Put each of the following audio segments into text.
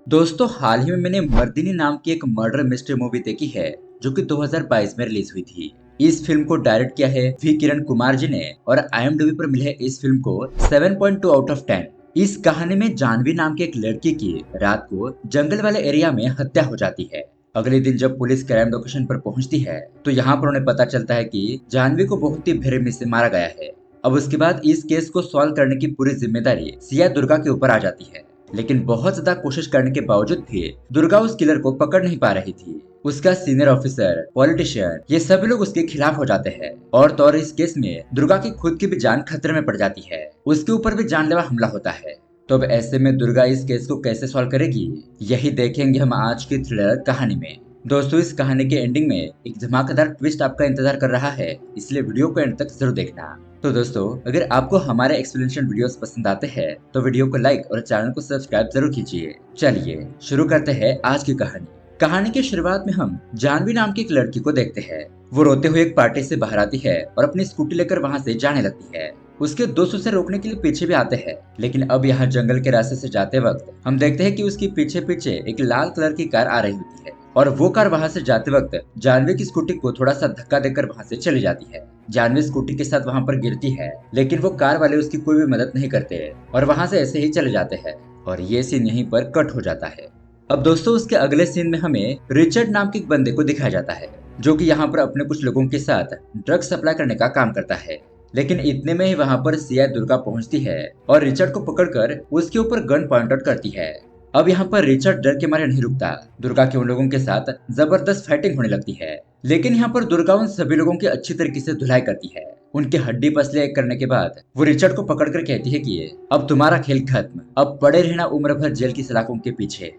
दोस्तों हाल ही में मैंने मर्दिनी नाम की एक मर्डर मिस्ट्री मूवी देखी है जो कि 2022 में रिलीज हुई थी। इस फिल्म को डायरेक्ट किया है वी किरण कुमार जी ने और IMDb पर मिले है इस फिल्म को 7.2 आउट ऑफ 10। इस कहानी में जानवी नाम की एक लड़की की रात को जंगल वाले एरिया में हत्या हो जाती है। अगले दिन जब पुलिस क्राइम लोकेशन पर पहुंचती है तो यहाँ पर उन्हें पता चलता है कि जानवी को बहुत ही बेरहमी से मारा गया है। अब उसके बाद इस केस को सॉल्व करने की पूरी जिम्मेदारी सिया दुर्गा के ऊपर आ जाती है। लेकिन बहुत ज्यादा कोशिश करने के बावजूद भी दुर्गा उस किलर को पकड़ नहीं पा रही थी। उसका सीनियर ऑफिसर, पॉलिटिशियन, ये सभी लोग उसके खिलाफ हो जाते हैं और तो और इस केस में दुर्गा की खुद की भी जान खतरे में पड़ जाती है। उसके ऊपर भी जानलेवा हमला होता है। तो अब ऐसे में दुर्गा इस केस को कैसे सॉल्व करेगी, यही देखेंगे हम आज की थ्रिलर कहानी में। दोस्तों इस कहानी के एंडिंग में एक धमाकेदार ट्विस्ट आपका इंतजार कर रहा है, इसलिए वीडियो को एंड तक जरूर देखना। तो दोस्तों अगर आपको हमारे एक्सप्लेनेशन वीडियोस पसंद आते हैं तो वीडियो को लाइक और चैनल को सब्सक्राइब जरूर कीजिए। चलिए शुरू करते हैं आज की कहानी। कहानी की शुरुआत में हम जानवी नाम की एक लड़की को देखते हैं। वो रोते हुए एक पार्टी से बाहर आती है और अपनी स्कूटी लेकर वहाँ से जाने लगती है। उसके दोस्त उसे रोकने के लिए पीछे भी आते हैं, लेकिन अब यहाँ जंगल के रास्ते से जाते वक्त हम देखते हैं कि उसके पीछे पीछे एक लाल कलर की कार आ रही होती है और वो कार वहाँ से जाते वक्त जानवी की स्कूटी को थोड़ा सा धक्का देकर वहाँ से चली जाती है। जानवी स्कूटी के साथ वहाँ पर गिरती है, लेकिन वो कार वाले उसकी कोई भी मदद नहीं करते और वहाँ से ऐसे ही चले जाते हैं और ये सीन यहीं पर कट हो जाता है। अब दोस्तों उसके अगले सीन में हमें रिचर्ड नाम के एक बंदे को दिखाया जाता है जो कि यहाँ पर अपने कुछ लोगों के साथ ड्रग्स सप्लाई करने का काम करता है। लेकिन इतने में ही वहाँ पर सिया दुर्गा पहुँचती है और रिचर्ड को पकड़कर उसके ऊपर गन पॉइंट आउट करती है। अब यहाँ पर रिचर्ड डर के मारे नहीं रुकता। दुर्गा के उन लोगों के साथ जबरदस्त फाइटिंग होने लगती है, लेकिन यहाँ पर दुर्गा उन सभी लोगों की अच्छी तरीके से धुलाई करती है। उनके हड्डी पसले एक करने के बाद वो रिचर्ड को पकड़कर कहती है कि अब तुम्हारा खेल खत्म, अब पड़े रहना उम्र भर जेल की सलाखों के पीछे।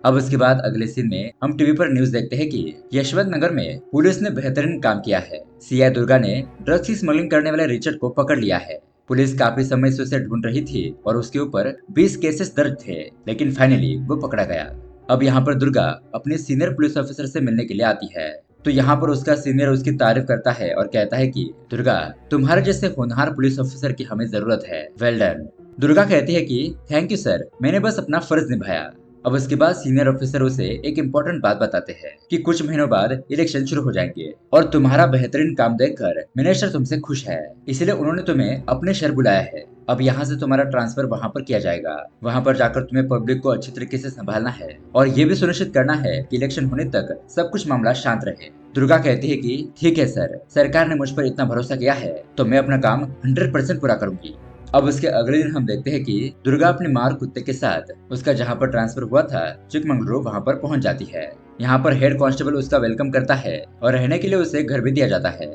अब उसके बाद अगले सीन में हम टीवी पर न्यूज देखते हैं कि यशवंत नगर में पुलिस ने बेहतरीन काम किया है। सिया दुर्गा ने ड्रग्स की स्मगलिंग करने वाले रिचर्ड को पकड़ लिया है। पुलिस काफी समय से उसे ढूंढ रही थी और उसके ऊपर 20 केसेस दर्ज थे, लेकिन फाइनली वो पकड़ा गया। अब यहाँ पर दुर्गा अपने सीनियर पुलिस ऑफिसर से मिलने के लिए आती है। तो यहाँ पर उसका सीनियर उसकी तारीफ करता है और कहता है कि दुर्गा, तुम्हारे जैसे होनहार पुलिस ऑफिसर की हमें जरूरत है, वेल डन। दुर्गा कहती है कि थैंक यू सर, मैंने बस अपना फर्ज निभाया। अब उसके बाद सीनियर ऑफिसर उसे एक इम्पोर्टेंट बात बताते हैं कि कुछ महीनों बाद इलेक्शन शुरू हो जाएंगे और तुम्हारा बेहतरीन काम देखकर मिनिस्टर तुमसे खुश है, इसलिए उन्होंने तुम्हें अपने शहर बुलाया है। अब यहाँ से तुम्हारा ट्रांसफर वहाँ पर किया जाएगा। वहाँ पर जाकर तुम्हें पब्लिक को अच्छी तरीके से संभालना है और ये भी सुनिश्चित करना है कि इलेक्शन होने तक सब कुछ मामला शांत रहे। दुर्गा कहती है कि ठीक है सर, सरकार ने मुझ पर इतना भरोसा किया है तो मैं अपना काम 100% पूरा करूंगी। अब उसके अगले दिन हम देखते हैं कि दुर्गा अपने मार कुत्ते के साथ उसका जहाँ पर ट्रांसफर हुआ था चिकमंगलुरु वहाँ पर पहुँच जाती है। यहाँ पर हेड कांस्टेबल उसका वेलकम करता है और रहने के लिए उसे घर भी दिया जाता है।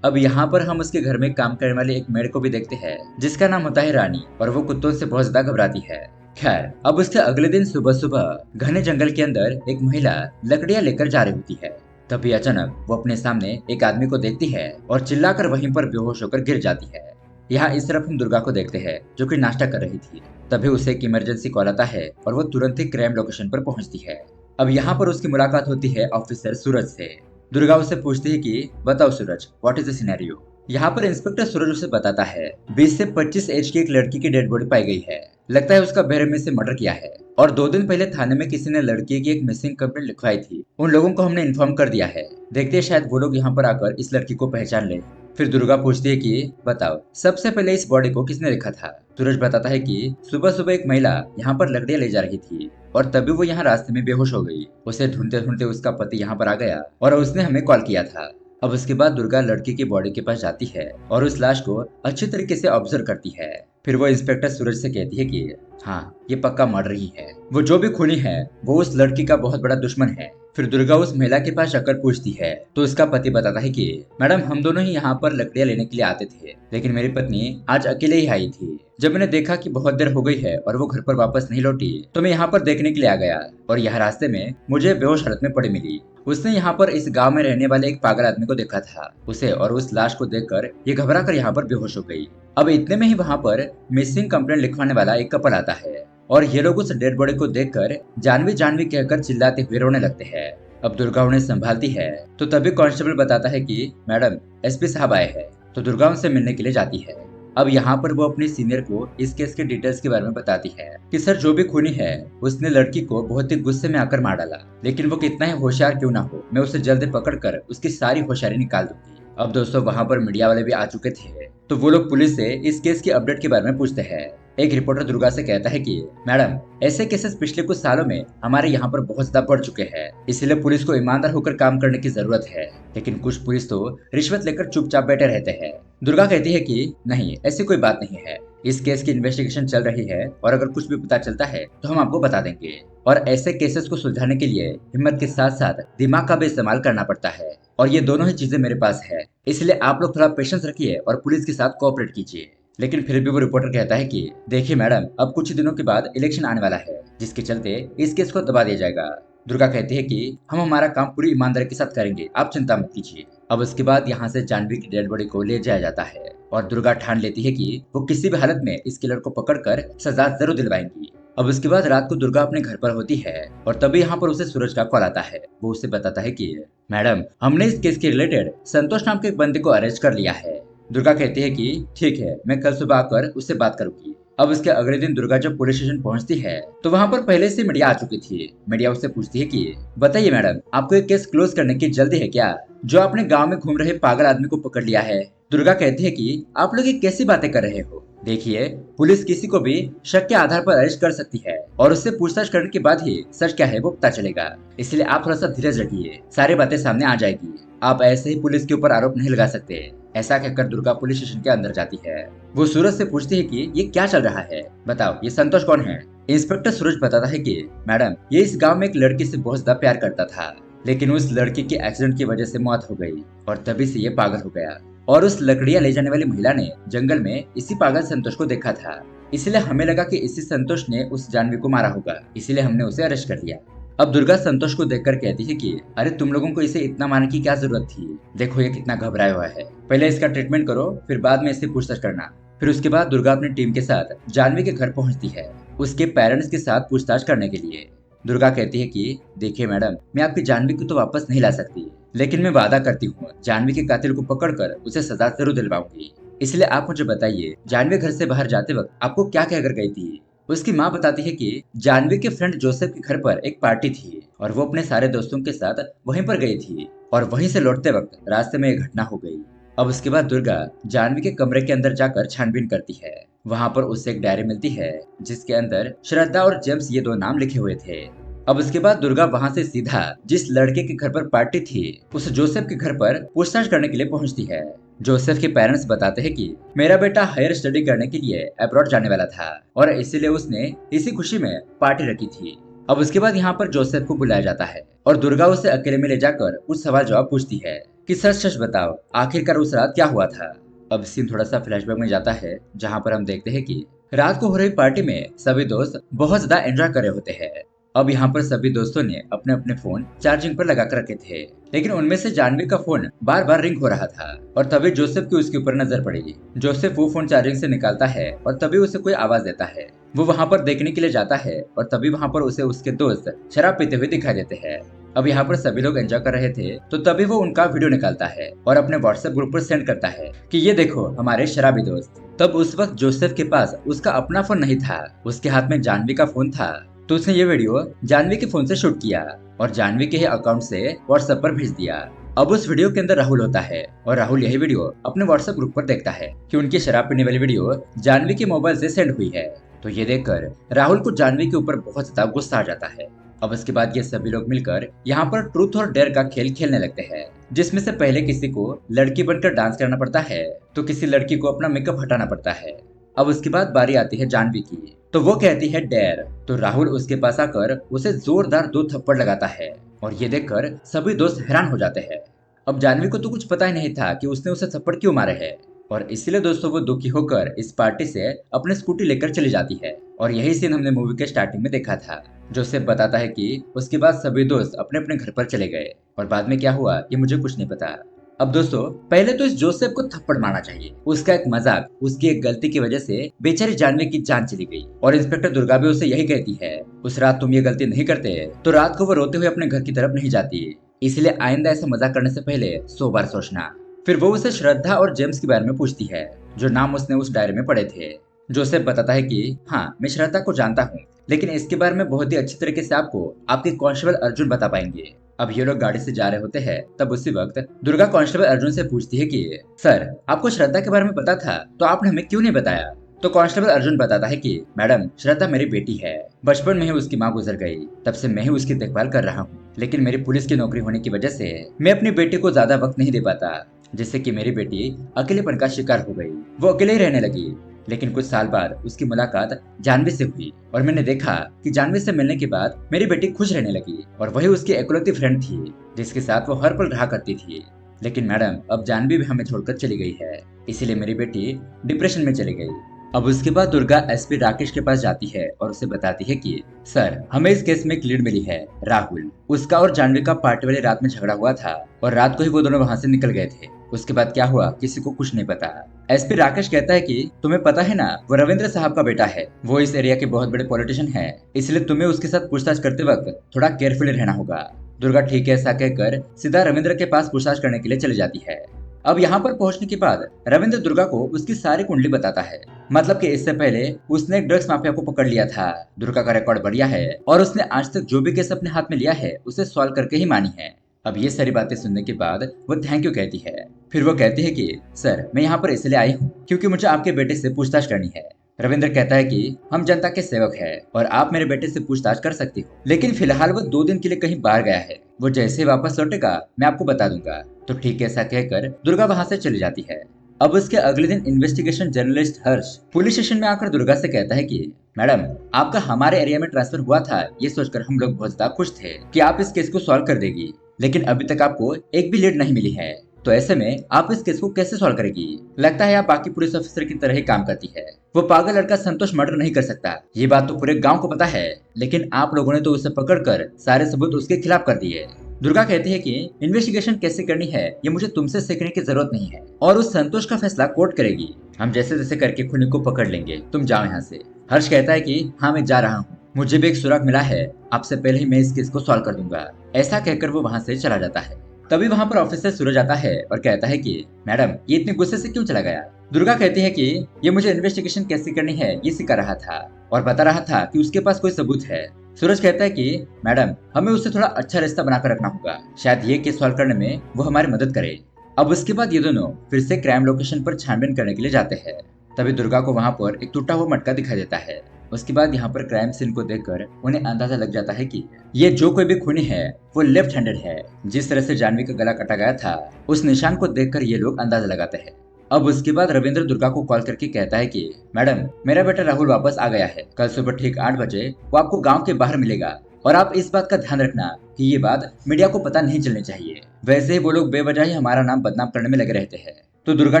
अब यहाँ पर हम उसके घर में काम करने वाले एक मेड को भी देखते हैं जिसका नाम होता है रानी और वो कुत्तों से बहुत ज्यादा घबराती है। खैर अब उसके अगले दिन सुबह सुबह घने जंगल के अंदर एक महिला लकड़ियाँ लेकर जा रही होती है। तभी अचानक वो अपने सामने एक आदमी को देखती है और चिल्लाकर वहीं पर बेहोश होकर गिर जाती है। यहाँ इस तरफ हम दुर्गा को देखते हैं जो कि नाश्ता कर रही थी। तभी उसे एक इमरजेंसी कॉल आता है और वो तुरंत ही क्राइम लोकेशन पर पहुंचती है। अब यहाँ पर उसकी मुलाकात होती है ऑफिसर सूरज से। दुर्गा उससे पूछती है कि बताओ सूरज, व्हाट इज द सिनेरियो। यहाँ पर इंस्पेक्टर सूरज उसे बताता है 20 से 25 एज की एक लड़की की डेड बॉडी पाई गई है। लगता है उसका बेरहमी से मर्डर किया है और 2 दिन पहले थाने में किसी ने लड़की की एक मिसिंग कंप्लेंट लिखवाई थी। उन लोगों को हमने इन्फॉर्म कर दिया है, देखते हैं शायद वो लोग यहाँ पर आकर इस लड़की को पहचान ले। फिर दुर्गा पूछती है कि बताओ सबसे पहले इस बॉडी को किसने लिखा था। सूरज बताता है कि सुबह सुबह एक महिला यहाँ पर लकड़ियाँ ले जा रही थी और तभी वो यहाँ रास्ते में बेहोश हो गई। उसे ढूंढते ढूंढते उसका पति यहाँ पर आ गया और उसने हमें कॉल किया था। अब उसके बाद दुर्गा लड़की की बॉडी के पास जाती है और उस लाश को अच्छी तरीके से ऑब्जर्व करती है। फिर वो इंस्पेक्टर सूरज से कहती है कि हाँ, ये पक्का मर्डर ही है। वो जो भी खूनी है वो उस लड़की का बहुत बड़ा दुश्मन है। फिर दुर्गा उस महिला के पास जाकर पूछती है तो उसका पति बताता है कि मैडम, हम दोनों ही यहाँ पर लकड़ियाँ लेने के लिए आते थे, लेकिन मेरी पत्नी आज अकेले ही आई थी। जब मैंने देखा कि बहुत देर हो गई है और वो घर पर वापस नहीं लौटी तो मैं यहाँ पर देखने के लिए आ गया और यह रास्ते में मुझे बेहोश हालत में पड़ी मिली। उसने यहाँ पर इस गांव में रहने वाले एक पागल आदमी को देखा था। उसे और उस लाश को देखकर ये घबरा कर यहाँ पर बेहोश हो गई। अब इतने में ही वहाँ पर मिसिंग कंप्लेंट लिखवाने वाला एक कपल आता है और ये लोग उस डेड बॉडी को देखकर जानवी जानवी कहकर चिल्लाते हुए रोने लगते हैं। अब दुर्गा उन्हें संभालती है तो तभी कांस्टेबल बताता है कि मैडम, एसपी साहब आए हैं। तो दुर्गा उनसे मिलने के लिए जाती है। अब यहाँ पर वो अपने सीनियर को इस केस के डिटेल्स के बारे में बताती है कि सर जो भी खूनी है उसने लड़की को बहुत ही गुस्से में आकर मार डाला, लेकिन वो कितना ही होशियार क्यों ना हो, मैं उसे जल्द पकड़ कर उसकी सारी होशियारी निकाल दूंगी। अब दोस्तों वहाँ पर मीडिया वाले भी आ चुके थे, तो वो लोग पुलिस से इस केस की अपडेट के बारे में पूछते हैं। एक रिपोर्टर दुर्गा से कहता है कि मैडम, ऐसे केसेस पिछले कुछ सालों में हमारे यहाँ पर बहुत ज्यादा बढ़ चुके हैं, इसलिए पुलिस को ईमानदार होकर काम करने की जरूरत है। लेकिन कुछ पुलिस तो रिश्वत लेकर चुपचाप बैठे रहते हैं। दुर्गा कहती है कि नहीं, ऐसी कोई बात नहीं है, इस केस की इन्वेस्टिगेशन चल रही है और अगर कुछ भी पता चलता है तो हम आपको बता देंगे। और ऐसे केसेस को सुलझाने के लिए हिम्मत के साथ साथ दिमाग का भी इस्तेमाल करना पड़ता है, और ये दोनों ही चीजें मेरे पास है, इसलिए आप लोग थोड़ा पेशेंस रखिए और पुलिस के साथ कोऑपरेट कीजिए। लेकिन फिर भी वो रिपोर्टर कहता है कि देखिए मैडम, अब कुछ ही दिनों के बाद इलेक्शन आने वाला है, जिसके चलते इस केस को दबा दिया जाएगा। दुर्गा कहती है कि हम हमारा काम पूरी ईमानदारी के साथ करेंगे, आप चिंता मत कीजिए। अब उसके बाद यहाँ से जानवी की डेड बॉडी को ले जाया जाता है और दुर्गा ठान लेती है कि वो किसी भी हालत में इस किलर को पकड़कर सजा जरूर दिलवाएंगी। अब उसके बाद रात को दुर्गा अपने घर पर होती है और तभी यहाँ पर उसे सूरज का कॉल आता है। वो उसे बताता है कि मैडम, हमने इस केस के रिलेटेड संतोष नाम के एक बंदे को अरेस्ट कर लिया है। दुर्गा कहती है कि ठीक है, मैं कल सुबह आकर उससे बात करूंगी। अब उसके अगले दिन दुर्गा जब पुलिस स्टेशन पहुंचती है तो वहां पर पहले से मीडिया आ चुकी थी। मीडिया उससे पूछती है कि बताइए मैडम, आपको ये केस क्लोज करने की जल्दी है क्या, जो आपने गांव में घूम रहे पागल आदमी को पकड़ लिया है। दुर्गा कहती है कि आप लोग ये कैसी बातें कर रहे हो, देखिए पुलिस किसी को भी शक के आधार पर अरेस्ट कर सकती है और उससे पूछताछ करने के बाद ही सच क्या है वो पता चलेगा, इसलिए आप थोड़ा सा धीरज रखिए, सारी बातें सामने आ जाएगी। आप ऐसे ही पुलिस के ऊपर आरोप नहीं लगा सकते। ऐसा कहकर दुर्गा पुलिस स्टेशन के अंदर जाती है। वो सूरज से पूछती है कि ये क्या चल रहा है, बताओ ये संतोष कौन है। इंस्पेक्टर सूरज बताता है कि मैडम, ये इस गांव में एक लड़की से बहुत ज्यादा प्यार करता था, लेकिन उस लड़की के एक्सीडेंट की वजह से मौत हो गई और तभी से ये पागल हो गया। और उस लकड़ियां ले जाने वाली महिला ने जंगल में इसी पागल संतोष को देखा था, इसलिए हमें लगा कि इसी संतोष ने उस जानवी को मारा होगा, इसलिए हमने उसे अरेस्ट कर लिया। अब दुर्गा संतोष को देखकर कहती है कि अरे तुम लोगों को इसे इतना मारने की क्या जरूरत थी, देखो ये कितना घबराया हुआ है, पहले इसका ट्रीटमेंट करो, फिर बाद में इससे पूछताछ करना। फिर उसके बाद दुर्गा अपनी टीम के साथ जानवी के घर पहुंचती है, उसके पेरेंट्स के साथ पूछताछ करने के लिए। दुर्गा कहती है कि देखिए मैडम, मैं आपकी जानवी को तो वापस नहीं ला सकती, लेकिन मैं वादा करती हूँ जानवी के कातिल को पकड़कर उसे सजा जरूर दिलवाऊंगी। इसलिए आप मुझे बताइए, जानवी घर से बाहर जाते वक्त आपको क्या कहकर गई थी। उसकी माँ बताती है कि जानवी के फ्रेंड जोसेफ के घर पर एक पार्टी थी और वो अपने सारे दोस्तों के साथ वहीं पर गई थी और वहीं से लौटते वक्त रास्ते में एक घटना हो गई। अब उसके बाद दुर्गा जानवी के कमरे के अंदर जाकर छानबीन करती है। वहाँ पर उसे एक डायरी मिलती है जिसके अंदर श्रद्धा और जेम्स ये दो नाम लिखे हुए थे। अब उसके बाद दुर्गा वहाँ से सीधा जिस लड़के के घर पर पार्टी थी उस जोसेफ के घर पर पूछताछ करने के लिए पहुँचती है। जोसेफ के पेरेंट्स बताते हैं कि मेरा बेटा हायर स्टडी करने के लिए अब्रॉड जाने वाला था और इसीलिए उसने इसी खुशी में पार्टी रखी थी। अब उसके बाद यहाँ पर जोसेफ को बुलाया जाता है और दुर्गा उसे अकेले में ले जाकर कुछ सवाल जवाब पूछती है कि सच सच बताओ, आखिरकार उस रात क्या हुआ था। अब सीन थोड़ा सा फ्लैशबैक में जाता है, जहाँ पर हम देखते हैं कि रात को हो रही पार्टी में सभी दोस्त बहुत ज्यादा एंजॉय कर रहे होते हैं। अब यहाँ पर सभी दोस्तों ने अपने अपने फोन चार्जिंग पर लगा कर रखे थे, लेकिन उनमें से जानवी का फोन बार बार रिंग हो रहा था और तभी जोसेफ की उसके ऊपर नजर पड़ी। जोसेफ वो फोन चार्जिंग से निकालता है और तभी उसे कोई आवाज देता है। वो वहाँ पर देखने के लिए जाता है और तभी वहाँ पर उसे उसके दोस्त शराब पीते हुए दिखाई देते हैं। अब यहाँ पर सभी लोग एंजॉय कर रहे थे तो तभी वो उनका वीडियो निकालता है और अपने व्हाट्सएप ग्रुप पर सेंड करता है कि ये देखो हमारे शराबी दोस्त। तब उस वक्त जोसेफ के पास उसका अपना फोन नहीं था, उसके हाथ में जानवी का फोन था, तो उसने ये वीडियो जानवी के फोन से शूट किया और जानवी के ही अकाउंट से व्हाट्सएप पर भेज दिया। अब उस वीडियो के अंदर राहुल होता है और राहुल यही वीडियो अपने व्हाट्सएप ग्रुप पर देखता है कि उनकी शराब पीने वाली वीडियो जानवी के मोबाइल से सेंड हुई है। तो ये देखकर राहुल को जानवी के ऊपर बहुत ज्यादा गुस्सा आ जाता है। अब उसके बाद ये सभी लोग मिलकर यहाँ पर ट्रूथ और डेयर का खेल खेलने लगते हैं, जिसमें से पहले किसी को लड़की बनकर डांस करना पड़ता है तो किसी लड़की को अपना मेकअप हटाना पड़ता है। अब उसके बाद बारी आती है जानवी की, तो वो कहती है डेयर, तो राहुल उसके पास आकर उसे जोरदार 2 थप्पड़ लगाता है और ये देखकर सभी दोस्त हैरान हो जाते हैं। अब जानवी को तो कुछ पता ही नहीं था कि उसने उसे थप्पड़ क्यों मारे है और इसीलिए दोस्तों वो दुखी होकर इस पार्टी से अपने स्कूटी लेकर चली जाती है और यही सीन हमने मूवी के स्टार्टिंग में देखा था। जोसेफ बताता है कि उसके बाद सभी दोस्त अपने अपने घर पर चले गए और बाद में क्या हुआ ये मुझे कुछ नहीं पता। अब दोस्तों पहले तो इस जोसेफ को थप्पड़ मारना चाहिए, उसका एक मजाक, उसकी एक गलती की वजह से बेचारी जानवी की जान चली गई और इंस्पेक्टर दुर्गा भी उसे यही कहती है उस रात तुम ये गलती नहीं करते तो रात को वो रोते हुए अपने घर की तरफ नहीं जाती, इसलिए आइंदा ऐसा मजाक करने से पहले 100 बार सोचना। फिर वो उसे श्रद्धा और जेम्स के बारे में पूछती है जो नाम उसने उस डायरी में पढ़े थे, जो उसे बताता है कि हाँ, मैं श्रद्धा को जानता हूँ, लेकिन इसके बारे में बहुत ही अच्छी तरीके से आपको आपके कांस्टेबल अर्जुन बता पाएंगे। अब ये लोग गाड़ी से जा रहे होते हैं, तब उसी वक्त दुर्गा कांस्टेबल अर्जुन से पूछती है कि सर, आपको श्रद्धा के बारे में पता था तो आपने हमें क्यों नहीं बताया? तो कांस्टेबल अर्जुन बताता है कि मैडम, श्रद्धा मेरी बेटी है। बचपन में ही उसकी माँ गुजर गई, तब से मैं ही उसकी देखभाल कर रहा हूँ, लेकिन मेरी पुलिस की नौकरी होने की वजह से मैं अपनी बेटी को ज्यादा वक्त नहीं दे पाता, जिससे कि मेरी बेटी अकेलेपन का शिकार हो गई। वो अकेले ही रहने लगी। लेकिन कुछ साल बाद उसकी मुलाकात जानवी से हुई और मैंने देखा कि जानवी से मिलने के बाद मेरी बेटी खुश रहने लगी और वही उसकी इकलौती फ्रेंड थी, जिसके साथ वो हर पल रहा करती थी। लेकिन मैडम, अब जानवी भी हमें छोड़कर चली गई है, इसीलिए मेरी बेटी डिप्रेशन में चली गई। अब उसके बाद दुर्गा एसपी राकेश के पास जाती है और उसे बताती है कि सर, हमें इस केस में एक लीड मिली है, राहुल। उसका और जानवी का पार्टी वाली रात में झगड़ा हुआ था और रात को ही वो दोनों वहाँ से निकल गए थे। उसके बाद क्या हुआ किसी को कुछ नहीं पता। एसपी राकेश कहता है कि तुम्हें पता है ना, वो रविंद्र साहब का बेटा है, वो इस एरिया के बहुत बड़े पॉलिटिशियन है, इसलिए तुम्हें उसके साथ पूछताछ करते वक्त थोड़ा केयरफुली रहना होगा। दुर्गा ठीक है ऐसा कहकर सीधा रविंद्र के पास पूछताछ करने के लिए चली जाती है। अब यहाँ पर पहुंचने के बाद रविंद्र दुर्गा को उसकी सारी कुंडली बताता है, मतलब कि इससे पहले उसने एक ड्रग्स माफिया को पकड़ लिया था। दुर्गा का रिकॉर्ड बढ़िया है और उसने आज तक जो भी केस अपने हाथ में लिया है उसे सॉल्व करके ही मानी है। अब ये सारी बातें सुनने के बाद वो थैंक यू कहती है। फिर वो कहती है कि सर, मैं यहाँ पर इसलिए आई हूँ क्योंकि मुझे आपके बेटे से पूछताछ करनी है। रविंद्र कहता है कि हम जनता के सेवक हैं और आप मेरे बेटे से पूछताछ कर सकती हो, लेकिन फिलहाल वो 2 दिन के लिए कहीं बाहर गया है, वो जैसे ही वापस लौटेगा मैं आपको बता दूंगा। तो ठीक है ऐसा कहकर दुर्गा वहां से चली जाती है। अब उसके अगले दिन इन्वेस्टिगेशन जर्नलिस्ट हर्ष पुलिस स्टेशन में आकर दुर्गा से कहता है कि मैडम, आपका हमारे एरिया में ट्रांसफर हुआ था, ये सोचकर हम लोग बहुत ज्यादा खुश थे कि आप इस केस को सॉल्व कर देगी, लेकिन अभी तक आपको एक भी लीड नहीं मिली है। तो ऐसे में आप इस केस को कैसे सॉल्व करेगी? लगता है आप बाकी पुलिस ऑफिसर की तरह ही काम करती है। वो पागल लड़का संतोष मर्डर नहीं कर सकता, ये बात तो पूरे गांव को पता है, लेकिन आप लोगों ने तो उसे पकड़कर सारे सबूत उसके खिलाफ कर दिए। दुर्गा कहती है कि इन्वेस्टिगेशन कैसे करनी है ये मुझे तुमसे सीखने की जरूरत नहीं है और उस संतोष का फैसला कोर्ट करेगी। हम जैसे जैसे करके खूनी को पकड़ लेंगे, तुम जाओ यहाँ से। हर्ष कहता है कि हाँ, मैं जा रहा हूँ, मुझे भी एक सुराग मिला है, आपसे पहले ही मैं इस केस को सॉल्व कर दूंगा। ऐसा कहकर वो वहाँ से चला जाता है। तभी वहाँ पर ऑफिसर सूरज आता है और कहता है कि मैडम, ये इतने गुस्से से क्यों चला गया? दुर्गा कहती है कि ये मुझे इन्वेस्टिगेशन कैसे करनी है ये सिखा रहा था और बता रहा था कि उसके पास कोई सबूत है। सूरज कहता है कि मैडम, हमें उससे थोड़ा अच्छा रिश्ता बनाकर रखना होगा, शायद ये केस सॉल्व करने में वो हमारी मदद करे। अब उसके बाद ये दोनों फिर से क्राइम लोकेशन पर छानबीन करने के लिए जाते हैं। तभी दुर्गा को वहाँ पर एक टूटा हुआ मटका दिखाई देता है। उसके बाद यहाँ पर क्राइम सीन को देखकर उन्हें अंदाजा लग जाता है कि ये जो कोई भी खूनी है वो लेफ्ट हैंडेड है। जिस तरह से जानवी का गला कटा गया था उस निशान को देखकर ये लोग अंदाजा लगाते हैं। अब उसके बाद रविंद्र दुर्गा को कॉल करके कहता है कि मैडम, मेरा बेटा राहुल वापस आ गया है, कल सुबह ठीक 8 बजे वो आपको गाँव के बाहर मिलेगा और आप इस बात का ध्यान रखना कि ये बात मीडिया को पता नहीं चलनी चाहिए। वैसे ही वो लोग बेवजह ही हमारा नाम बदनाम करने में लगे रहते हैं। तो दुर्गा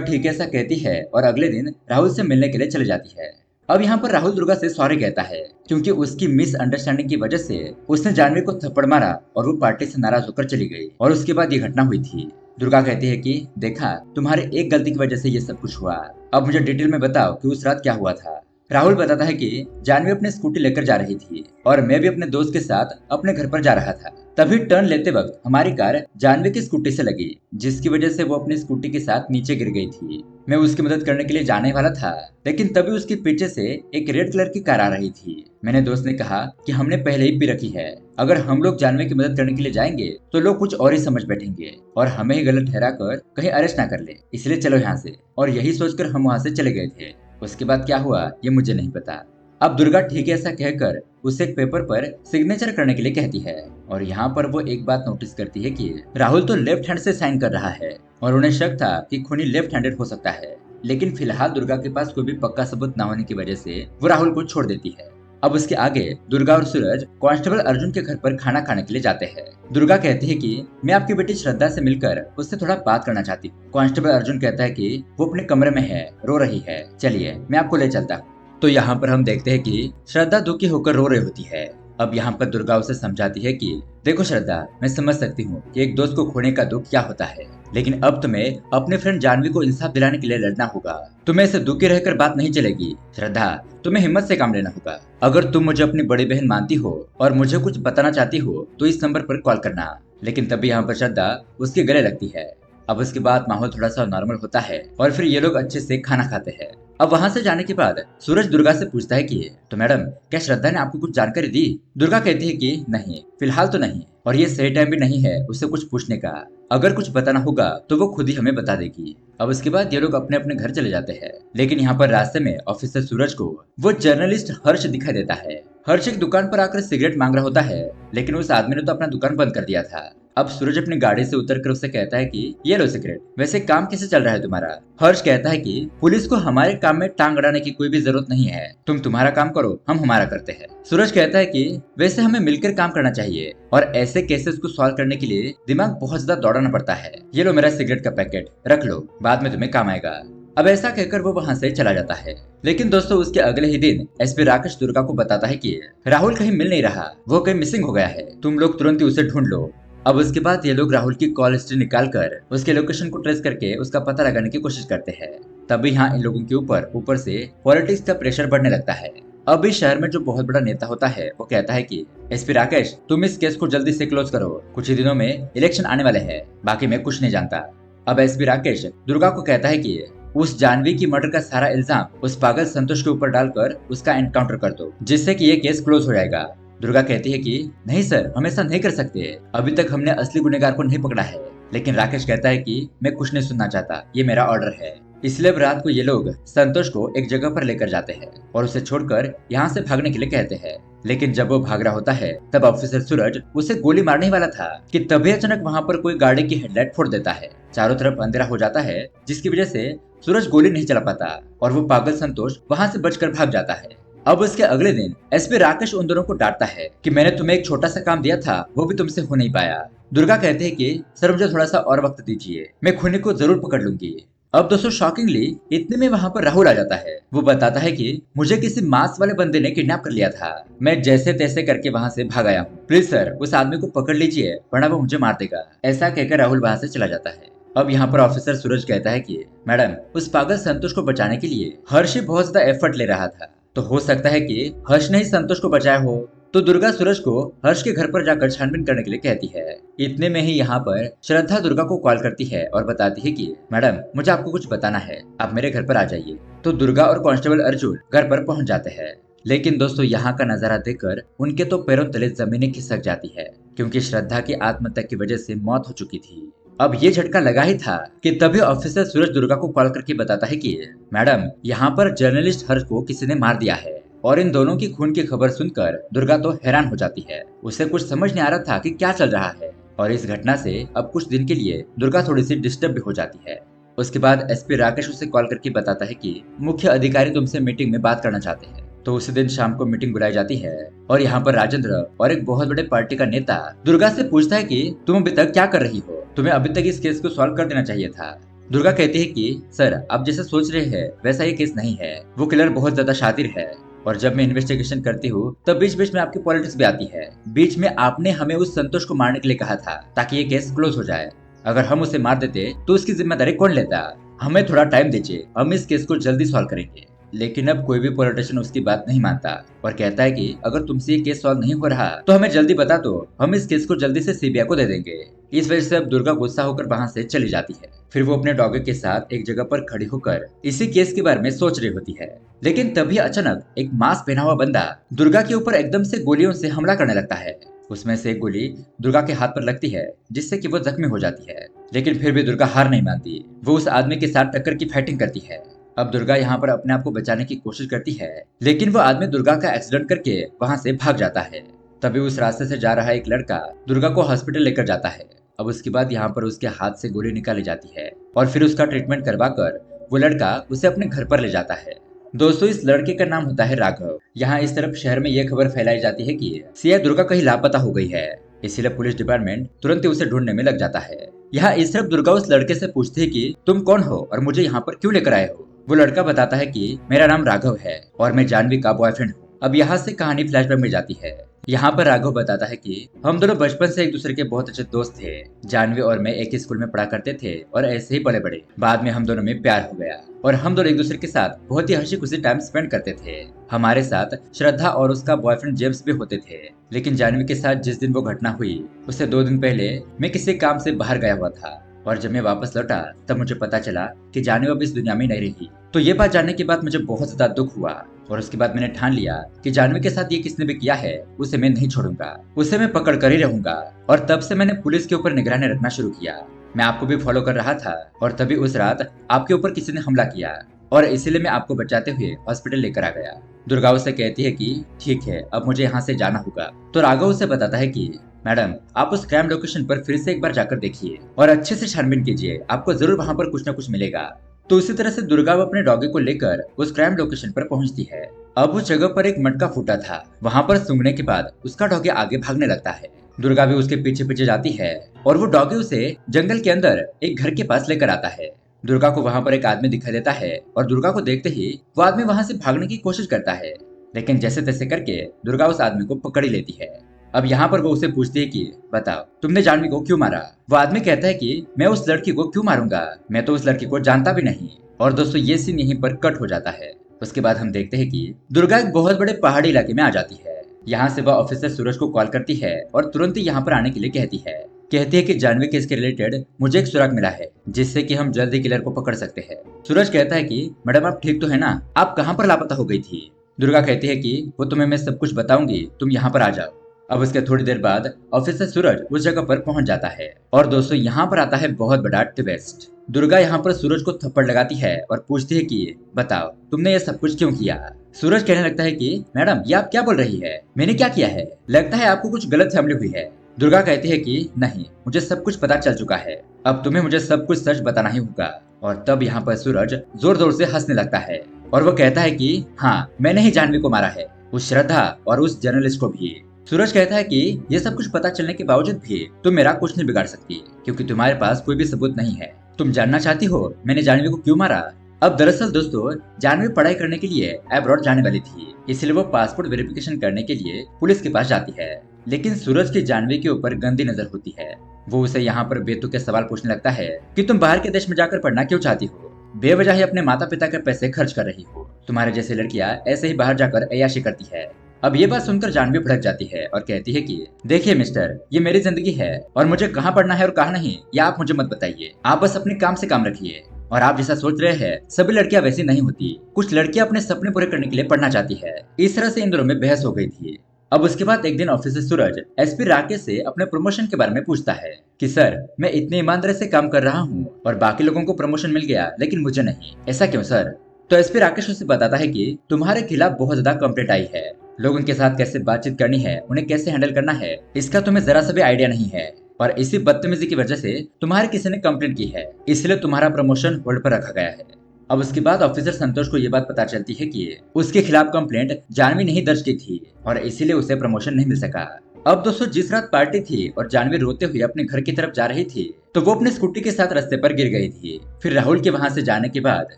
ठीक ऐसा कहती है और अगले दिन राहुल से मिलने के लिए चली जाती है। अब यहाँ पर राहुल दुर्गा से सॉरी कहता है क्योंकि उसकी मिसअंडरस्टैंडिंग की वजह से उसने जानवी को थप्पड़ मारा और वो पार्टी से नाराज होकर चली गई और उसके बाद ये घटना हुई थी। दुर्गा कहती है कि देखा, तुम्हारे एक गलती की वजह से ये सब कुछ हुआ, अब मुझे डिटेल में बताओ कि उस रात क्या हुआ था। राहुल बताता है कि जानवी अपनी स्कूटी लेकर जा रही थी और मैं भी अपने दोस्त के साथ अपने घर पर जा रहा था। तभी टर्न लेते वक्त हमारी कार जानवी की स्कूटी से लगी, जिसकी वजह से वो अपनी स्कूटी के साथ नीचे गिर गई थी। मैं उसकी मदद करने के लिए जाने वाला था, लेकिन तभी उसके पीछे से एक रेड कलर की कार आ रही थी। मैंने दोस्त ने कहा कि हमने पहले ही पी रखी है, अगर हम लोग जानवी की मदद करने के लिए जाएंगे तो लोग कुछ और ही समझ बैठेंगे और हमें ही गलत ठहरा कर कहीं अरेस्ट ना कर ले, इसलिए चलो यहाँ से। और यही सोचकर हम वहाँ से चले गए थे। उसके बाद क्या हुआ ये मुझे नहीं पता। अब दुर्गा ठीक है ऐसा कहकर उसे एक पेपर पर सिग्नेचर करने के लिए कहती है और यहाँ पर वो एक बात नोटिस करती है कि राहुल तो लेफ्ट हैंड से साइन कर रहा है और उन्हें शक था कि खूनी लेफ्ट हैंडेड हो सकता है, लेकिन फिलहाल दुर्गा के पास कोई भी पक्का सबूत न होने की वजह से वो राहुल को छोड़ देती है। अब उसके आगे दुर्गा और सूरज कांस्टेबल अर्जुन के घर पर खाना खाने के लिए जाते हैं। दुर्गा कहती है कि मैं आपकी बेटी श्रद्धा से मिलकर उससे थोड़ा बात करना चाहती हूँ। कांस्टेबल अर्जुन कहता है कि वो अपने कमरे में है, रो रही है, चलिए मैं आपको ले चलता हूँ। तो यहाँ पर हम देखते हैं कि श्रद्धा दुखी होकर रो रही होती है। अब यहाँ पर दुर्गा उसे समझाती है कि देखो श्रद्धा, मैं समझ सकती हूँ कि एक दोस्त को खोने का दुख क्या होता है, लेकिन अब तुम्हें अपने फ्रेंड जानवी को इंसाफ दिलाने के लिए लड़ना होगा। तुम्हें ऐसे दुखी रहकर बात नहीं चलेगी श्रद्धा, तुम्हें हिम्मत से काम लेना होगा। अगर तुम मुझे अपनी बड़ी बहन मानती हो और मुझे कुछ बताना चाहती हो तो इस नंबर पर कॉल करना। लेकिन तभी यहाँ पर श्रद्धा उसके गले लगती है अब उसके बाद माहौल थोड़ा सा नॉर्मल होता है और फिर ये लोग अच्छे से खाना खाते हैं। अब वहां से जाने के बाद सूरज दुर्गा से पूछता है कि तो मैडम, क्या श्रद्धा ने आपको कुछ जानकारी दी? दुर्गा कहती है कि नहीं, फिलहाल तो नहीं, और ये सही टाइम भी नहीं है उससे कुछ पूछने का। अगर कुछ बताना होगा तो वो खुद ही हमें बता देगी। अब उसके बाद ये लोग अपने अपने घर चले जाते हैं। लेकिन यहाँ पर रास्ते में ऑफिसर सूरज को वो जर्नलिस्ट हर्ष दिखाई देता है। हर्ष एक दुकान पर आकर सिगरेट मांग रहा होता है, लेकिन उस आदमी ने तो अपना दुकान बंद कर दिया था। अब सूरज अपनी गाड़ी से उतरकर उससे कहता है कि ये लो सिगरेट, वैसे काम कैसे चल रहा है तुम्हारा? हर्ष कहता है कि पुलिस को हमारे काम में टांग अड़ाने की कोई भी जरूरत नहीं है, तुम तुम्हारा काम करो, हम हमारा करते हैं। सूरज कहता है कि वैसे हमें मिलकर काम करना चाहिए और ऐसे केसेस को सॉल्व करने के लिए दिमाग बहुत ज्यादा दौड़ाना पड़ता है। ये लो मेरा सिगरेट का पैकेट, रख लो, बाद में तुम्हें काम आएगा। अब ऐसा कहकर वो वहां से चला जाता है। लेकिन दोस्तों उसके अगले ही दिन एसपी राकेश दुर्गा को बताता है कि राहुल कहीं मिल नहीं रहा, वो कहीं मिसिंग हो गया है, तुम लोग तुरंत ही उसे ढूंढ लो। अब उसके बाद ये लोग राहुल की कॉल हिस्ट्री निकालकर उसके लोकेशन को ट्रेस करके उसका पता लगाने की कोशिश करते हैं। तभी यहाँ इन लोगों के ऊपर से पॉलिटिक्स का प्रेशर बढ़ने लगता है। अब इस शहर में जो बहुत बड़ा नेता होता है वो कहता है कि एसपी राकेश, तुम इस केस को जल्दी से क्लोज करो, कुछ ही दिनों में इलेक्शन आने वाले हैं, बाकी मैं कुछ नहीं जानता। अब एसपी राकेश दुर्गा को कहता है कि उस जानवी की मर्डर का सारा इल्जाम उस पागल संतोष के ऊपर डालकर उसका एनकाउंटर कर दो, जिससे कि ये केस क्लोज हो जाएगा। दुर्गा कहती है कि नहीं सर, हम ऐसा नहीं कर सकते, अभी तक हमने असली गुनहगार को नहीं पकड़ा है। लेकिन राकेश कहता है कि मैं कुछ नहीं सुनना चाहता, ये मेरा ऑर्डर है। इसलिए अब रात को ये लोग संतोष को एक जगह पर लेकर जाते हैं और उसे छोड़कर यहाँ से भागने के लिए कहते हैं। लेकिन जब वो भाग रहा होता है तब ऑफिसर सूरज उसे गोली मारने ही वाला था कि तभी अचानक वहाँ पर कोई गाड़ी की हेडलाइट फोड़ देता है। चारों तरफ अंधेरा हो जाता है, जिसकी वजह से सूरज गोली नहीं चला पाता और वो पागल संतोष वहाँ से बचकर भाग जाता है। अब उसके अगले दिन एसपी राकेश उन दोनों को डांटता है कि मैंने तुम्हें एक छोटा सा काम दिया था, वो भी तुमसे हो नहीं पाया। दुर्गा कहते हैं कि सर मुझे थोड़ा सा और वक्त दीजिए, मैं खूनी को जरूर पकड़ लूंगी। अब दोस्तों शॉकिंगली इतने में वहाँ पर राहुल आ जाता है। वो बताता है कि मुझे किसी मास्क वाले बंदे ने किडनैप कर लिया था, मैं जैसे तैसे करके वहाँ से भाग आया हूँ, प्लीज सर उस आदमी को पकड़ लीजिए वरना वो मुझे मार देगा। ऐसा कहकर राहुल वहाँ से चला जाता है। अब यहाँ पर ऑफिसर सूरज कहता है कि मैडम, उस पागल संतोष को बचाने के लिए हर्ष बहुत ज्यादा एफर्ट ले रहा था, तो हो सकता है कि हर्ष ने ही संतोष को बचाया हो। तो दुर्गा सूरज को हर्ष के घर पर जाकर छानबीन करने के लिए कहती है। इतने में ही यहाँ पर श्रद्धा दुर्गा को कॉल करती है और बताती है कि मैडम, मुझे आपको कुछ बताना है, आप मेरे घर पर आ जाइए। तो दुर्गा और कांस्टेबल अर्जुन घर पर पहुंच जाते हैं। लेकिन दोस्तों यहाँ का नजारा देखकर उनके तो पैरों तले जमीनें खिसक जाती है, क्योंकि श्रद्धा की आत्महत्या की वजह से मौत हो चुकी थी। अब ये झटका लगा ही था कि तभी ऑफिसर सूरज दुर्गा को कॉल करके बताता है कि मैडम, यहाँ पर जर्नलिस्ट हर्ष को किसी ने मार दिया है। और इन दोनों की खून की खबर सुनकर दुर्गा तो हैरान हो जाती है, उसे कुछ समझ नहीं आ रहा था कि क्या चल रहा है। और इस घटना से अब कुछ दिन के लिए दुर्गा थोड़ी सी डिस्टर्ब भी हो जाती है। उसके बाद एसपी राकेश उसे कॉल करके बताता है कि मुख्य अधिकारी तुमसे मीटिंग में बात करना चाहते हैं। तो उसी दिन शाम को मीटिंग बुलाई जाती है और यहाँ पर राजेंद्र और एक बहुत बड़े पार्टी का नेता दुर्गा से पूछता है कि तुम अभी तक क्या कर रही हो, तुम्हें अभी तक इस केस को सॉल्व कर देना चाहिए था। दुर्गा कहती है कि सर, आप जैसा सोच रहे हैं वैसा ये केस नहीं है, वो किलर बहुत ज्यादा शातिर है और जब मैं इन्वेस्टिगेशन करती हूँ तब बीच बीच में आपकी पॉलिटिक्स भी आती है। बीच में आपने हमें उस संतोष को मारने के लिए कहा था ताकि ये केस क्लोज हो जाए। अगर हम उसे मार देते तो उसकी जिम्मेदारी कौन लेता? हमें थोड़ा टाइम दीजिए, हम इस केस को जल्दी सॉल्व करेंगे। लेकिन अब कोई भी पॉलिटिशियन उसकी बात नहीं मानता और कहता है कि अगर तुमसे ये केस सॉल्व नहीं हो रहा तो हमें जल्दी बता दो, हम इस केस को जल्दी से सीबीआई को दे देंगे। इस वजह से अब दुर्गा गुस्सा होकर वहाँ से चली जाती है। फिर वो अपने डॉगी के साथ एक जगह पर खड़ी होकर इसी केस के बारे में सोच रही होती है। लेकिन तभी अचानक एक मास्क पहना हुआ बंदा दुर्गा के ऊपर एकदम से गोलियों से हमला करने लगता है। उसमें से एक गोली दुर्गा के हाथ पर लगती है, जिससे कि वो जख्मी हो जाती है। लेकिन फिर भी दुर्गा हार नहीं मानती, वो उस आदमी के साथ टक्कर की फाइटिंग करती है। अब दुर्गा यहाँ पर अपने आप को बचाने की कोशिश करती है, लेकिन वो आदमी दुर्गा का एक्सीडेंट करके वहाँ से भाग जाता है। तभी उस रास्ते से जा रहा एक लड़का दुर्गा को हॉस्पिटल लेकर जाता है। अब उसके बाद यहाँ पर उसके हाथ से गोली निकाली जाती है और फिर उसका ट्रीटमेंट करवाकर वो लड़का उसे अपने घर पर ले जाता है। दोस्तों इस लड़के का नाम होता है राघव। यहाँ इस तरफ शहर में ये खबर फैलाई जाती है कि सीआई दुर्गा कहीं लापता हो गई है, इसीलिए पुलिस डिपार्टमेंट तुरंत ही उसे ढूंढने में लग जाता है। यहाँ इस तरफ दुर्गा उस लड़के से पूछती है कि तुम कौन हो और मुझे यहाँ पर क्यों लेकर आए हो। वो लड़का बताता है कि मेरा नाम राघव है और मैं जानवी का बॉयफ्रेंड हूँ। अब यहाँ से कहानी फ्लैशबैक में जाती है। यहाँ पर राघव बताता है कि हम दोनों बचपन से एक दूसरे के बहुत अच्छे दोस्त थे। जानवी और मैं एक ही स्कूल में पढ़ा करते थे और ऐसे ही पले बड़े। बाद में हम दोनों में प्यार हो गया और हम दोनों एक दूसरे के साथ बहुत ही हंसी खुशी टाइम स्पेंड करते थे। हमारे साथ श्रद्धा और उसका बॉयफ्रेंड जेम्स भी होते थे। लेकिन जानवी के साथ जिस दिन वो घटना हुई उससे 2 दिन पहले मैं किसी काम से बाहर गया हुआ था। और जब मैं वापस लौटा तब मुझे पता चला कि जानवी अब इस दुनिया में नहीं रही। तो ये बात जानने के बाद मुझे बहुत ज्यादा दुख हुआ और उसके बाद मैंने ठान लिया कि जानवी के साथ ये किसने भी किया है उसे मैं नहीं छोड़ूंगा, उसे मैं पकड़ कर ही रहूंगा। और तब से मैंने पुलिस के ऊपर निगरानी रखना शुरू किया। मैं आपको भी फॉलो कर रहा था और तभी उस रात आपके ऊपर किसी ने हमला किया और इसीलिए मैं आपको बचाते हुए हॉस्पिटल लेकर आ गया। दुर्गा उसे कहती है कि ठीक है, अब मुझे यहाँ से जाना होगा। तो राघव उसे बताता है कि मैडम, आप उस क्राइम लोकेशन पर फिर से एक बार जाकर देखिए और अच्छे से छानबीन कीजिए, आपको जरूर वहाँ पर कुछ न कुछ मिलेगा। तो उसी तरह से दुर्गा अपने डॉगी को लेकर उस क्राइम लोकेशन पर पहुंचती है। अब उस जगह पर एक मटका फूटा था, वहाँ पर सूंघने के बाद उसका डॉगी आगे भागने लगता है। दुर्गा भी उसके पीछे पीछे जाती है और वो डॉगी उसे जंगल के अंदर एक घर के पास लेकर आता है। दुर्गा को वहाँ पर एक आदमी दिखाई देता है और दुर्गा को देखते ही वो आदमी वहाँ से भागने की कोशिश करता है, लेकिन जैसे तैसे करके दुर्गा उस आदमी को पकड़ ही लेती है। अब यहाँ पर वो उसे पूछती है कि बताओ, तुमने जानवी को क्यों मारा? वो आदमी कहता है कि मैं उस लड़की को क्यों मारूंगा, मैं तो उस लड़की को जानता भी नहीं। और दोस्तों ये सीन यहीं पर कट हो जाता है। उसके बाद हम देखते हैं कि दुर्गा एक बहुत बड़े पहाड़ी इलाके में आ जाती है। यहाँ से वह ऑफिसर सूरज को कॉल करती है और तुरंत ही यहाँ पर आने के लिए कहती है कि जानवी केस के रिलेटेड मुझे एक सुराग मिला है जिससे कि हम जल्दी किलर को पकड़ सकते हैं। सूरज कहता है कि मैडम आप ठीक तो है ना, आप कहाँ पर लापता हो गई थी? दुर्गा कहती है कि वो तुम्हें मैं सब कुछ बताऊंगी, तुम यहाँ पर आ जाओ। अब उसके थोड़ी देर बाद ऑफिसर सूरज उस जगह पर पहुंच जाता है और दोस्तों यहाँ पर आता है बहुत बड़ा ट्विस्ट। दुर्गा यहाँ पर सूरज को थप्पड़ लगाती है और पूछती है कि बताओ तुमने ये सब कुछ क्यों किया? सूरज कहने लगता है कि मैडम ये आप क्या बोल रही है, मैंने क्या किया है? लगता है आपको कुछ गलत फहमी हुई है। दुर्गा कहती है कि नहीं, मुझे सब कुछ पता चल चुका है, अब तुम्हें मुझे सब कुछ सच बताना ही होगा। और तब यहाँ पर सूरज जोर जोर से हंसने लगता है और वो कहता है कि हाँ, मैंने ही जानवी को मारा है, उस श्रद्धा और उस जर्नलिस्ट को भी। सूरज कहता है कि ये सब कुछ पता चलने के बावजूद भी तुम मेरा कुछ नहीं बिगाड़ सकती क्योंकि तुम्हारे पास कोई भी सबूत नहीं है। तुम जानना चाहती हो मैंने जानवी को क्यों मारा? अब दरअसल दोस्तों जानवी पढ़ाई करने के लिए अब्रॉड जाने वाली थी, इसलिए वो पासपोर्ट वेरिफिकेशन करने के लिए पुलिस के पास जाती है। लेकिन सूरज की जानवी के ऊपर गंदी नजर होती है। वो उसे यहाँ पर बेतुके सवाल पूछने लगता है कि तुम बाहर के देश में जाकर पढ़ना क्यों चाहती हो, बेवजह ही अपने माता पिता के पैसे खर्च कर रही हो, तुम्हारे जैसी लड़कियां ऐसे ही बाहर जाकर अय्याशी करती है। अब ये बात सुनकर जानवी भड़क जाती है और कहती है कि देखिए मिस्टर, ये मेरी जिंदगी है और मुझे कहाँ पढ़ना है और कहाँ नहीं ये आप मुझे मत बताइए, आप बस अपने काम से काम रखिए। और आप जैसा सोच रहे हैं सभी लड़कियां वैसी नहीं होती, कुछ लड़कियां अपने सपने पूरे करने के लिए पढ़ना चाहती है। इस तरह से इन दोनों में बहस हो गई थी। अब उसके बाद एक दिन ऑफिसर सूरज एसपी राकेश से अपने प्रमोशन के बारे में पूछता है कि सर, मैं इतनी ईमानदारी से काम कर रहा हूँ और बाकी लोगों को प्रमोशन मिल गया लेकिन मुझे नहीं, ऐसा क्यों सर? तो एसपी राकेश उसे बताता है कि तुम्हारे खिलाफ बहुत ज्यादा कंप्लेंट आई है, लोगों के साथ कैसे बातचीत करनी है, उन्हें कैसे हैंडल करना है, इसका तुम्हें जरा सा भी आइडिया नहीं है और इसी बदतमीजी की वजह से तुम्हारे किसी ने कंप्लेंट की है, इसलिए तुम्हारा प्रमोशन होल्ड पर रखा गया है। अब उसके बाद ऑफिसर संतोष को ये बात पता चलती है कि उसके खिलाफ कंप्लेंट जानवी नहीं दर्ज की थी और इसीलिए उसे प्रमोशन नहीं मिल सका। अब दोस्तों जिस रात पार्टी थी और जानवी रोते हुए अपने घर की तरफ जा रही थी तो वो अपने स्कूटी के साथ रास्ते पर गिर गई थी। फिर राहुल के वहां से जाने के बाद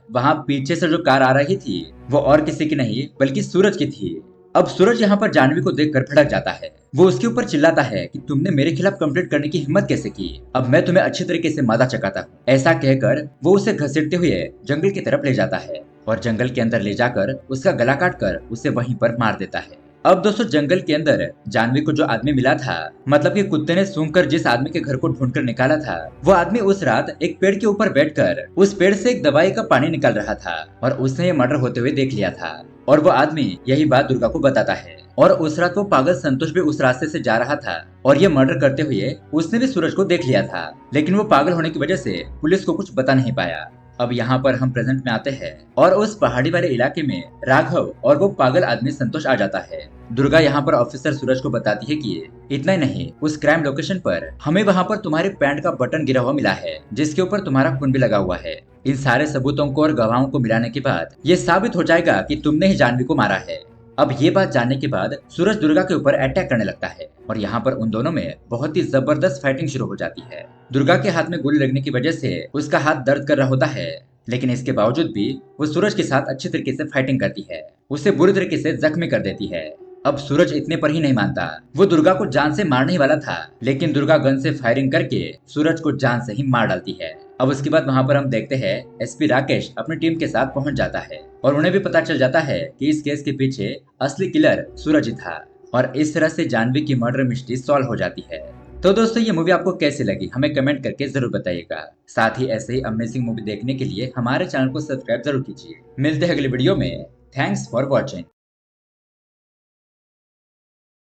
वहां पीछे से जो कार आ रही थी वो और किसी की नहीं बल्कि सूरज की थी। अब सूरज यहाँ पर जानवी को देखकर भड़क जाता है, वो उसके ऊपर चिल्लाता है कि तुमने मेरे खिलाफ कंप्लेंट करने की हिम्मत कैसे की, अब मैं तुम्हें अच्छी तरीके से मादा चकाता हूँ। ऐसा कहकर वो उसे घसीटते हुए जंगल की तरफ ले जाता है और जंगल के अंदर ले जाकर उसका गला काट कर उसे वहीं पर मार देता है। अब दोस्तों जंगल के अंदर जानवी को जो आदमी मिला था, मतलब कि कुत्ते ने सूंघकर जिस आदमी के घर को ढूंढकर निकाला था, वो आदमी उस रात एक पेड़ के ऊपर बैठकर उस पेड़ से एक दवाई का पानी निकाल रहा था और उसने ये मर्डर होते हुए देख लिया था। और वो आदमी यही बात दुर्गा को बताता है और उस रात वो पागल संतोष भी उस रास्ते से जा रहा था और ये मर्डर करते हुए उसने भी सूरज को देख लिया था, लेकिन वो पागल होने की वजह से पुलिस को कुछ बता नहीं पाया। अब यहाँ पर हम प्रेजेंट में आते हैं और उस पहाड़ी वाले इलाके में राघव और वो पागल आदमी संतोष आ जाता है। दुर्गा यहाँ पर ऑफिसर सूरज को बताती है कि इतना ही नहीं, उस क्राइम लोकेशन पर हमें वहाँ पर तुम्हारे पैंट का बटन गिरा हुआ मिला है जिसके ऊपर तुम्हारा खून भी लगा हुआ है। इन सारे सबूतों को और गवाहों को मिलाने के बाद ये साबित हो जाएगा कि तुमने ही जानवी को मारा है। अब ये बात जानने के बाद सूरज दुर्गा के ऊपर अटैक करने लगता है और यहाँ पर उन दोनों में बहुत ही जबरदस्त फाइटिंग शुरू हो जाती है। दुर्गा के हाथ में गोली लगने की वजह से उसका हाथ दर्द कर रहा होता है, लेकिन इसके बावजूद भी वो सूरज के साथ अच्छी तरीके से फाइटिंग करती है, उसे बुरी तरीके से जख्मी कर देती है। अब सूरज इतने पर ही नहीं मानता, वो दुर्गा को जान से मारने ही वाला था, लेकिन दुर्गा गन से फायरिंग करके सूरज को जान से ही मार डालती है। अब उसके बाद वहाँ पर हम देखते हैं एसपी राकेश अपनी टीम के साथ पहुंच जाता है और उन्हें भी पता चल जाता है कि इस केस के पीछे असली किलर सूरज ही था और इस तरह से जानवी की मर्डर मिस्ट्री सॉल्व हो जाती है। तो दोस्तों ये मूवी आपको कैसी लगी हमें कमेंट करके जरूर बताइएगा। साथ ही ऐसे ही अमेजिंग मूवी देखने के लिए हमारे चैनल को सब्सक्राइब जरूर कीजिए। मिलते हैं अगली वीडियो में। Thanks for watching.